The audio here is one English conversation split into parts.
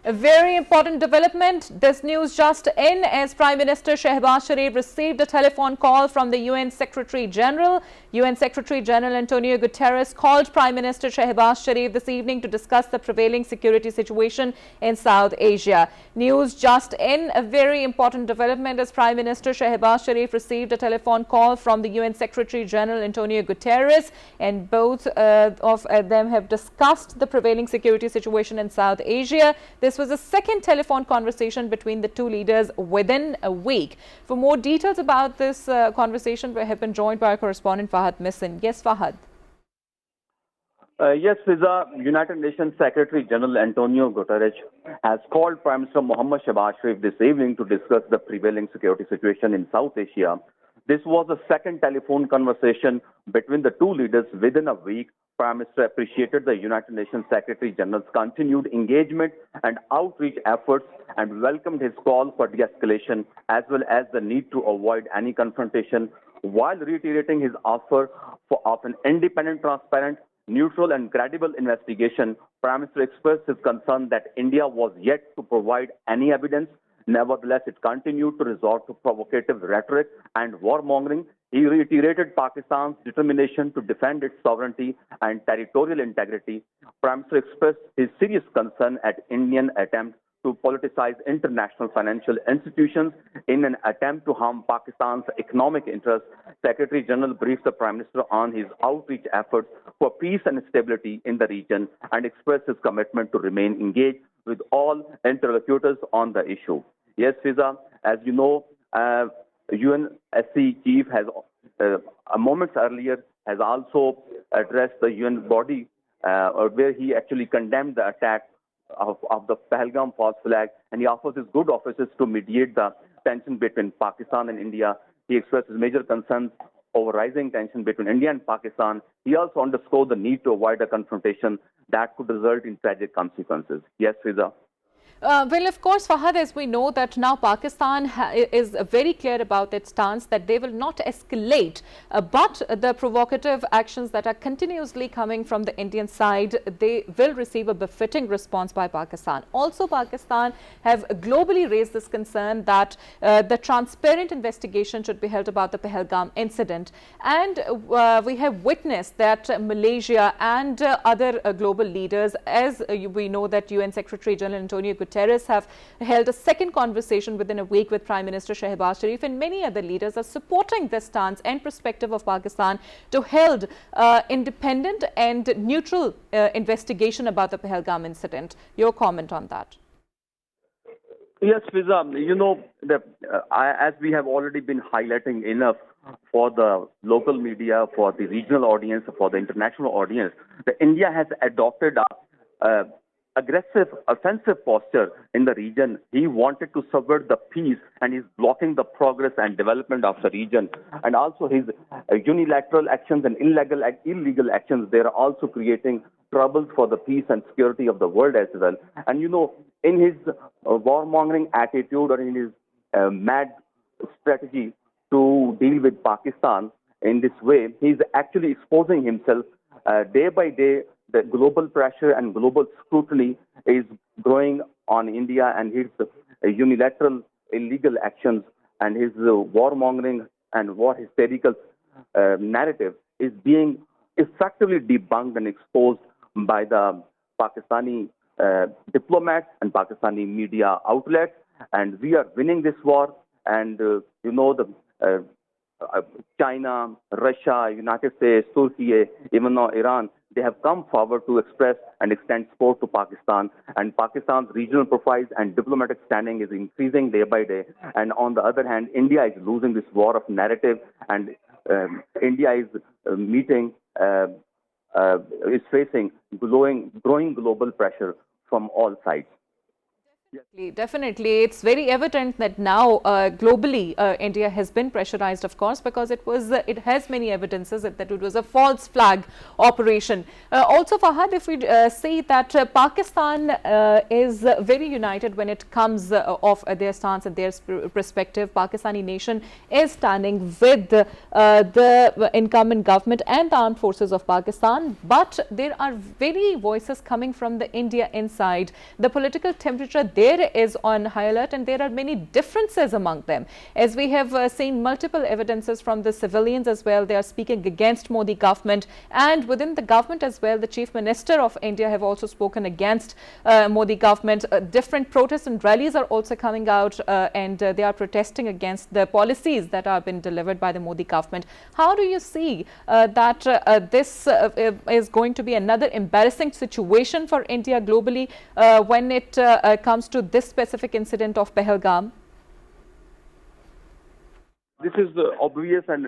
A very important development. This news just in as Prime Minister Shehbaz Sharif received a telephone call from the UN Secretary-General. UN Secretary-General António Guterres called Prime Minister Shehbaz Sharif this evening to discuss the prevailing security situation in South Asia. News just in, a very important development as Prime Minister Shehbaz Sharif received a telephone call from the UN Secretary-General António Guterres, and both of them have discussed the prevailing security situation in South Asia. This was a second telephone conversation between the two leaders within a week. For more details about this conversation, we have been joined by our correspondent Fahad Missin. Yes, Fahad. Yes, Fiza, United Nations Secretary-General António Guterres has called Prime Minister Mohammad Shehbaz Sharif this evening to discuss the prevailing security situation in South Asia. This was the second telephone conversation between the two leaders within a week. Prime Minister appreciated the United Nations Secretary-General's continued engagement and outreach efforts and welcomed his call for de-escalation as well as the need to avoid any confrontation, while reiterating his offer of an independent, transparent, neutral and credible investigation. Prime Minister expressed his concern that India was yet to provide any evidence. Nevertheless, it continued to resort to provocative rhetoric and warmongering. He reiterated Pakistan's determination to defend its sovereignty and territorial integrity. Prime Minister expressed his serious concern at Indian attempt to politicize international financial institutions in an attempt to harm Pakistan's economic interests. Secretary General briefed the Prime Minister on his outreach efforts for peace and stability in the region and expressed his commitment to remain engaged with all interlocutors on the issue. Yes, Fiza, as you know, UNSC chief has moments earlier has also addressed the UN body where he actually condemned the attack of the Pahalgam false flag, and he offers his good offices to mediate the tension between Pakistan and India. He expressed his major concerns over rising tension between India and Pakistan. He also underscored the need to avoid a confrontation that could result in tragic consequences. Yes, Fiza. Well, of course, Fahad, as we know that now Pakistan is very clear about its stance that they will not escalate, but the provocative actions that are continuously coming from the Indian side, they will receive a befitting response by Pakistan. Also, Pakistan have globally raised this concern that the transparent investigation should be held about the Pahalgam incident. And we have witnessed that Malaysia and other global leaders, as we know that UN Secretary-General António Guterres have held a second conversation within a week with Prime Minister Shehbaz Sharif, and many other leaders are supporting the stance and perspective of Pakistan to hold independent and neutral investigation about the Pahalgam incident. Your comment on that? Yes, Fiza, you know, as we have already been highlighting enough for the local media, for the regional audience, for the international audience, that India has adopted a aggressive, offensive posture in the region. He wanted to subvert the peace and is blocking the progress and development of the region. And also his unilateral actions and illegal actions, they are also creating troubles for the peace and security of the world as well. And you know, in his warmongering attitude or in his mad strategy to deal with Pakistan in this way, he's actually exposing himself day by day. The global pressure and global scrutiny is growing on India, and his unilateral illegal actions and his warmongering and war hysterical narrative is being effectively debunked and exposed by the Pakistani diplomats and Pakistani media outlets. And we are winning this war. And you know, the China, Russia, United States, Turkey, even now Iran, they have come forward to express and extend support to Pakistan. And Pakistan's regional profile and diplomatic standing is increasing day by day. And on the other hand, India is losing this war of narrative, and India is is facing growing global pressure from all sides. Definitely. It's very evident that now globally India has been pressurized, of course, because it has many evidences that it was a false flag operation. Also, Fahad, if we say that Pakistan is very united when it comes of their stance and their perspective, Pakistani nation is standing with the incumbent government and the armed forces of Pakistan, but there are very voices coming from the India inside. The political temperature there is on high alert, and there are many differences among them. As we have seen multiple evidences from the civilians as well, they are speaking against Modi government, and within the government as well, the Chief Minister of India have also spoken against Modi government. Different protests and rallies are also coming out and they are protesting against the policies that have been delivered by the Modi government. How do you see that this is going to be another embarrassing situation for India globally when it comes to this specific incident of Pahalgam? This is obvious, and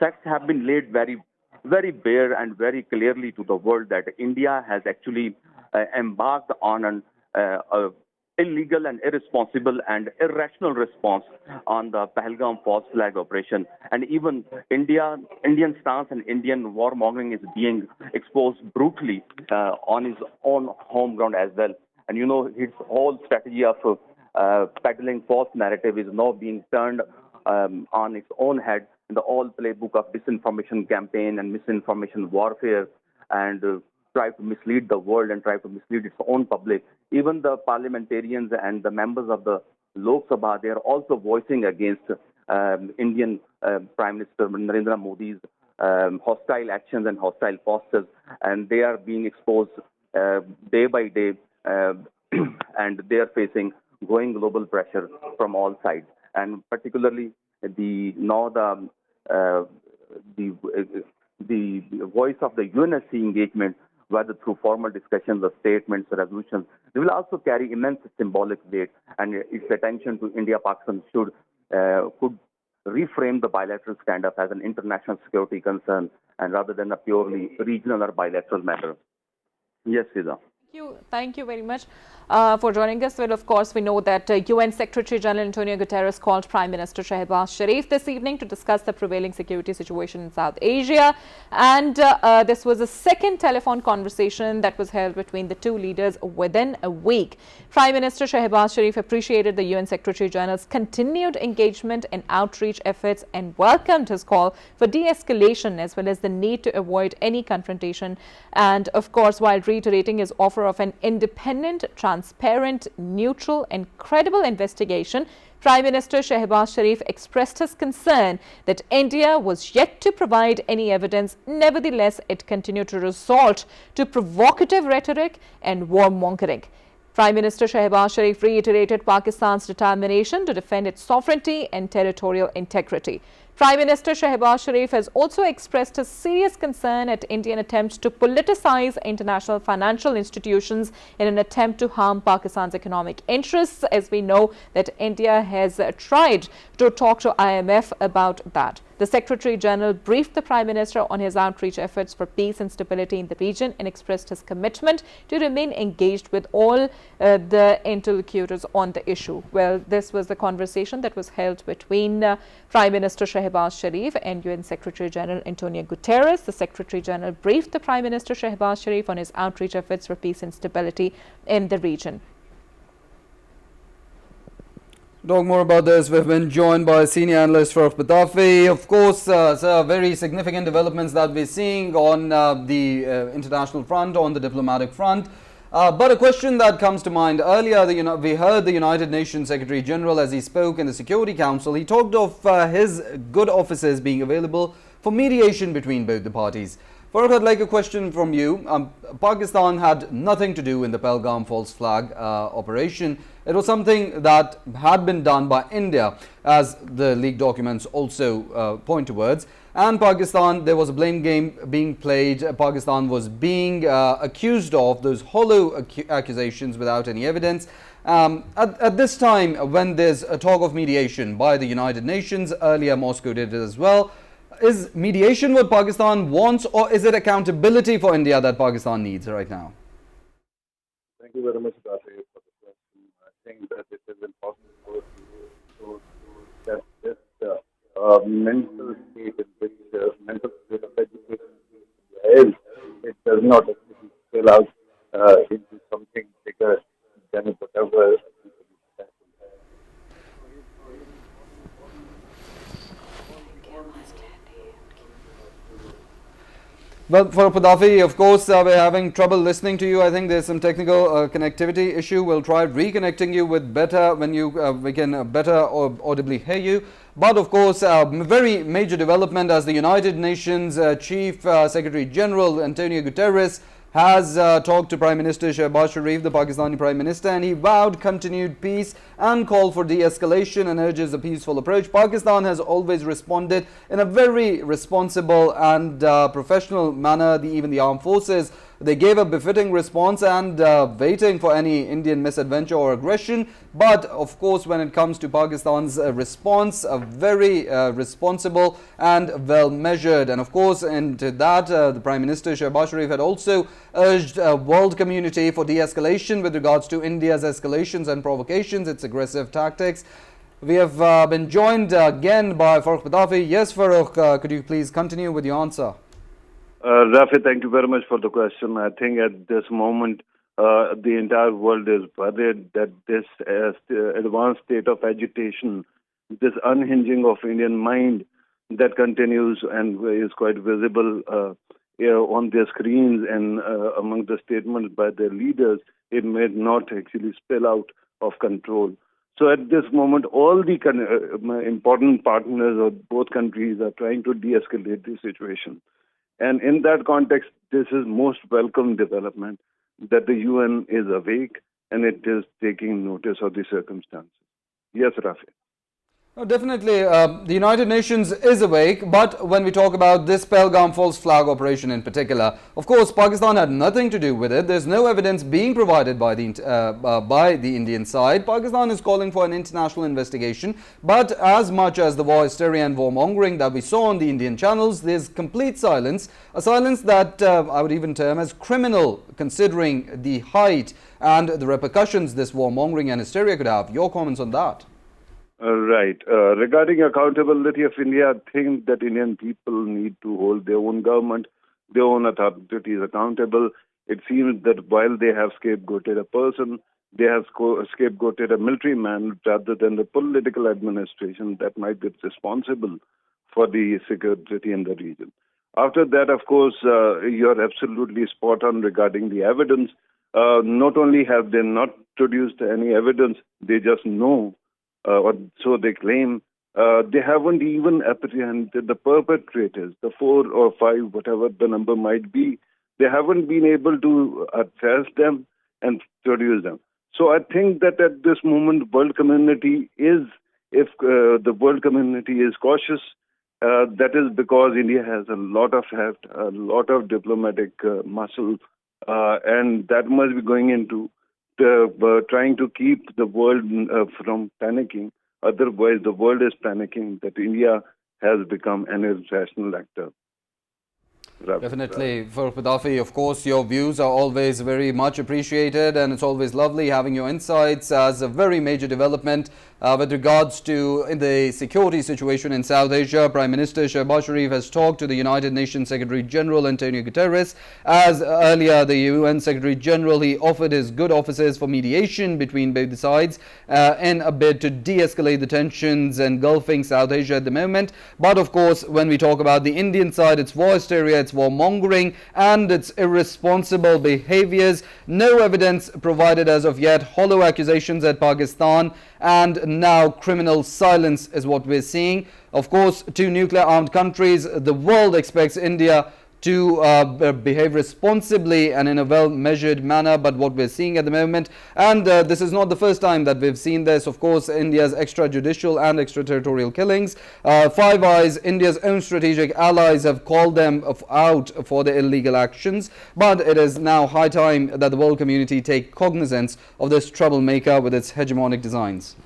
facts have been laid very bare and very clearly to the world that India has actually embarked on an illegal and irresponsible and irrational response on the Pahalgam false flag operation. And even Indian stance and Indian warmongering is being exposed brutally on his own home ground as well. And you know, his whole strategy of peddling false narrative is now being turned on its own head in the all playbook of disinformation campaign and misinformation warfare, and try to mislead the world and try to mislead its own public. Even the parliamentarians and the members of the Lok Sabha, they are also voicing against Indian Prime Minister Narendra Modi's hostile actions and hostile postures, and they are being exposed day by day, and they are facing growing global pressure from all sides. And particularly the voice of the UNSC engagement, whether through formal discussions or statements or resolutions, they will also carry immense symbolic weight, and its attention to India-Pakistan could reframe the bilateral standoff as an international security concern, and rather than a purely regional or bilateral matter. Yes, Fiza. Thank you very much for joining us. Well, of course, we know that UN Secretary-General António Guterres called Prime Minister Shehbaz Sharif this evening to discuss the prevailing security situation in South Asia. And this was a second telephone conversation that was held between the two leaders within a week. Prime Minister Shehbaz Sharif appreciated the UN Secretary-General's continued engagement and outreach efforts and welcomed his call for de-escalation as well as the need to avoid any confrontation. And, of course, while reiterating his offer of an independent, transparent, neutral and credible investigation, Prime Minister Shehbaz Sharif expressed his concern that India was yet to provide any evidence. Nevertheless, it continued to resort to provocative rhetoric and warmongering. Prime Minister Shehbaz Sharif reiterated Pakistan's determination to defend its sovereignty and territorial integrity. Prime Minister Shehbaz Sharif has also expressed a serious concern at Indian attempts to politicize international financial institutions in an attempt to harm Pakistan's economic interests, as we know that India has tried to talk to IMF about that. The Secretary-General briefed the Prime Minister on his outreach efforts for peace and stability in the region and expressed his commitment to remain engaged with all the interlocutors on the issue. Well, this was the conversation that was held between Prime Minister Shehbaz Sharif and UN Secretary-General António Guterres. The Secretary-General briefed the Prime Minister Shehbaz Sharif on his outreach efforts for peace and stability in the region. Talk more about this, we've been joined by senior analyst Farooq Batafi. Of course, very significant developments that we're seeing on the international front, on the diplomatic front. But a question that comes to mind earlier, we heard the United Nations Secretary General as he spoke in the Security Council. He talked of his good offices being available for mediation between both the parties. Farooq, I'd like a question from you. Pakistan had nothing to do in the Pahalgam false flag operation. It was something that had been done by India, as the leaked documents also point towards. And Pakistan, there was a blame game being played. Pakistan was being accused of those hollow accusations without any evidence. At this time, when there's a talk of mediation by the United Nations, earlier Moscow did it as well. Is mediation what Pakistan wants, or is it accountability for India that Pakistan needs right now? Thank you very much, Dafi, for the question. think that it is important for us to that this mental state in which mental state of education is, it does not actually spill out into something bigger than whatever people expect. Well, for Padafi, of course, we're having trouble listening to you. I think there's some technical connectivity issue. We'll try reconnecting you with better when we can better audibly hear you. But of course, very major development as the United Nations Chief Secretary-General António Guterres has talked to Prime Minister Shehbaz Sharif, the Pakistani Prime Minister, and he vowed continued peace and called for de-escalation and urges a peaceful approach. Pakistan has always responded in a very responsible and professional manner. Even the armed forces, they gave a befitting response and waiting for any Indian misadventure or aggression. But of course, when it comes to Pakistan's response, a very responsible and well measured. And of course, into that, the Prime Minister Shehbaz Sharif had also urged world community for de-escalation with regards to India's escalations and provocations, its aggressive tactics. We have been joined again by Farooq Padafi. Yes, Farooq, could you please continue with your answer? Rafi, thank you very much for the question. I think at this moment, the entire world is worried that this advanced state of agitation, this unhinging of Indian mind that continues and is quite visible on their screens and among the statements by their leaders, it may not actually spill out of control. So at this moment, all the important partners of both countries are trying to de-escalate the situation. And in that context, this is most welcome development that the UN is awake and it is taking notice of the circumstances. Yes, Rafi. No, definitely, the United Nations is awake, but when we talk about this Pahalgam false flag operation in particular, of course, Pakistan had nothing to do with it. There's no evidence being provided by the Indian side. Pakistan is calling for an international investigation, but as much as the war hysteria and warmongering that we saw on the Indian channels, there's complete silence, a silence that I would even term as criminal, considering the height and the repercussions this warmongering and hysteria could have. Your comments on that? Right. Regarding accountability of India, I think that Indian people need to hold their own government, their own authorities accountable. It seems that while they have scapegoated a person, they have scapegoated a military man rather than the political administration that might be responsible for the security in the region. After that, of course, you're absolutely spot on regarding the evidence. Not only have they not produced any evidence, they just know. Or so they claim, they haven't even apprehended the perpetrators, the 4 or 5, whatever the number might be. They haven't been able to assess them and produce them. So I think that at this moment, world community is, if the world community is cautious, that is because India has a lot of heft, a lot of diplomatic muscle, and that must be going into trying to keep the world from panicking. Otherwise, the world is panicking that India has become an irrational actor. Definitely, for Padafi, of course, your views are always very much appreciated, and it's always lovely having your insights as a very major development with regards to the security situation in South Asia. Prime Minister Shehbaz Sharif has talked to the United Nations Secretary-General António Guterres. As earlier, the UN Secretary-General, he offered his good offices for mediation between both sides in a bid to de-escalate the tensions engulfing South Asia at the moment. But of course, when we talk about the Indian side, it's war hysteria, it's warmongering and its irresponsible behaviors. No evidence provided as of yet, hollow accusations at Pakistan, and now criminal silence is what we're seeing. Of course, two nuclear armed countries, the world expects India to behave responsibly and in a well-measured manner, but what we're seeing at the moment, and this is not the first time that we've seen this, of course, India's extrajudicial and extraterritorial killings. Five Eyes, India's own strategic allies, have called them out for their illegal actions, but it is now high time that the world community take cognizance of this troublemaker with its hegemonic designs.